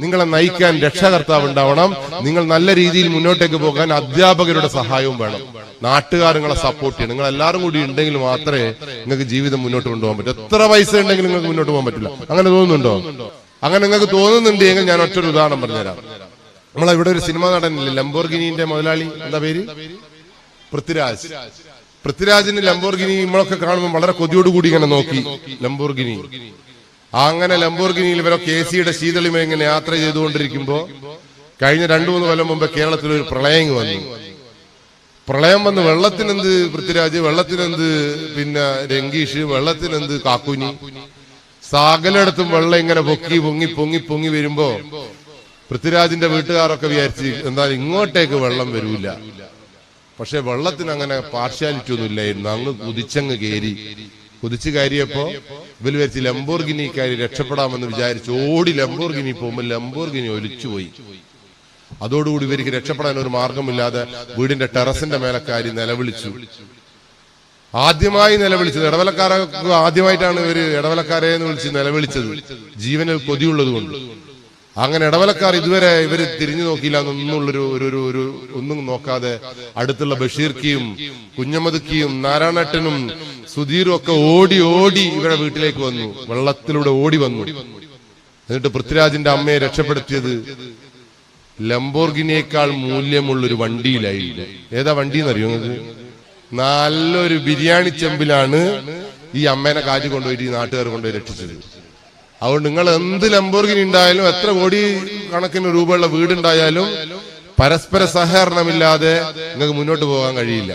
നിങ്ങളെ നയിക്കാൻ രക്ഷകർത്താവ് ഉണ്ടാവണം. നിങ്ങൾ നല്ല രീതിയിൽ മുന്നോട്ടേക്ക് പോകാൻ അധ്യാപകരുടെ സഹായവും വേണം. നാട്ടുകാർ നിങ്ങളെ സപ്പോർട്ട് ചെയ്യണം. നിങ്ങൾ എല്ലാവരും കൂടി ഉണ്ടെങ്കിൽ മാത്രമേ നിങ്ങൾക്ക് ജീവിതം മുന്നോട്ട് കൊണ്ടുപോകാൻ പറ്റൂ. എത്ര പൈസ ഉണ്ടെങ്കിലും നിങ്ങൾക്ക് മുന്നോട്ട് പോകാൻ പറ്റില്ല. അങ്ങനെ തോന്നുന്നുണ്ടോ? അങ്ങനെ നിങ്ങൾക്ക് തോന്നുന്നുണ്ടെങ്കിൽ ഞാൻ ഒറ്റൊരു ഉദാഹരണം പറഞ്ഞുതരാം. ഇവിടെ ഒരു സിനിമ നടനില്ലേ, ലംബോർഗിനിന്റെ മുതലാളി, എന്താ പേര്? പൃഥ്വിരാജ്. പൃഥ്വിരാജിന് ലംബോർഗിനി നമ്മളൊക്കെ കാണുമ്പോൾ വളരെ കൊതിയോടുകൂടി ഇങ്ങനെ നോക്കി ലംബോർഗിനി. അങ്ങനെ ലംബോർഗിനിയിൽ ഇവരൊക്കെ എസിയുടെ ശീതളിമ ഇങ്ങനെ യാത്ര ചെയ്തുകൊണ്ടിരിക്കുമ്പോ കഴിഞ്ഞ 2-3 കൊല്ലം മുമ്പ് കേരളത്തിൽ ഒരു പ്രളയം വന്നു. പ്രളയം വന്ന് വെള്ളത്തിനെന്ത് പൃഥ്വിരാജ്, വെള്ളത്തിനെന്ത് പിന്നെ രംഗീഷ്, വെള്ളത്തിനെന്ത് കാക്കുനി, സകലയിടത്തും വെള്ളം ഇങ്ങനെ പൊങ്ങി പൊങ്ങി പൊങ്ങി പൊങ്ങി വരുമ്പോ പൃഥ്വിരാജിന്റെ വീട്ടുകാരൊക്കെ വിചാരിച്ച് എന്തായാലും ഇങ്ങോട്ടേക്ക് വെള്ളം വരൂല. പക്ഷെ വെള്ളത്തിന് അങ്ങനെ പാർഷ്യാലിറ്റി ഒന്നും ഇല്ലായിരുന്നു. അങ്ങ് കുതിച്ചങ്ങ് കയറി. കുതിച്ചു കയറിയപ്പോ ഇവര് വിചാരിച്ച് ലംബോർഗിനിക്കാരി രക്ഷപ്പെടാമെന്ന് വിചാരിച്ചു ഓടി ലംബോർഗിനി പോകുമ്പോൾ ലംബോർഗിനി ഒലിച്ചുപോയി. അതോടുകൂടി ഇവർക്ക് രക്ഷപ്പെടാൻ ഒരു മാർഗമില്ലാതെ വീടിന്റെ ടെറസിന്റെ മേലക്കാരി നിലവിളിച്ചു. ആദ്യമായി നിലവിളിച്ചത് ഇടവലക്കാരൊക്കെ ആദ്യമായിട്ടാണ് ഇവര് ഇടവലക്കാരെ എന്ന് വിളിച്ച് നിലവിളിച്ചത്, ജീവനിൽ കൊതിയുള്ളത് കൊണ്ട്. അങ്ങനെ ഇടവലക്കാർ ഇതുവരെ ഇവര് തിരിഞ്ഞു നോക്കിയില്ല എന്നുള്ളൊരു ഒന്നും നോക്കാതെ അടുത്തുള്ള ബഷീർക്കിയും കുഞ്ഞമ്മദ്ക്കിയും നാരായണേട്ടനും സുധീറും ഒക്കെ ഓടി ഓടി ഇവരുടെ വീട്ടിലേക്ക് വന്നു. വെള്ളത്തിലൂടെ ഓടി വന്നു. എന്നിട്ട് പൃഥ്വിരാജിന്റെ അമ്മയെ രക്ഷപ്പെടുത്തിയത് ലംബോർഗിനിയേക്കാൾ മൂല്യമുള്ളൊരു വണ്ടിയിലായിരുന്നു. ഏതാ വണ്ടി എന്നറിയോ നിങ്ങൾക്ക്? നല്ലൊരു ബിരിയാണി ചെമ്പിലാണ് ഈ അമ്മേനെ കാറ്റ് കൊണ്ടുപോയിട്ട് ഈ നാട്ടുകാർ കൊണ്ടുപോയി രക്ഷിച്ചത്. അതുകൊണ്ട് നിങ്ങൾ എന്ത് ലംബോർഗിനി ഉണ്ടായാലും എത്ര കോടി കണക്കിന് രൂപയുള്ള വീടുണ്ടായാലും പരസ്പര സഹകരണമില്ലാതെ നിങ്ങൾക്ക് മുന്നോട്ട് പോകാൻ കഴിയില്ല.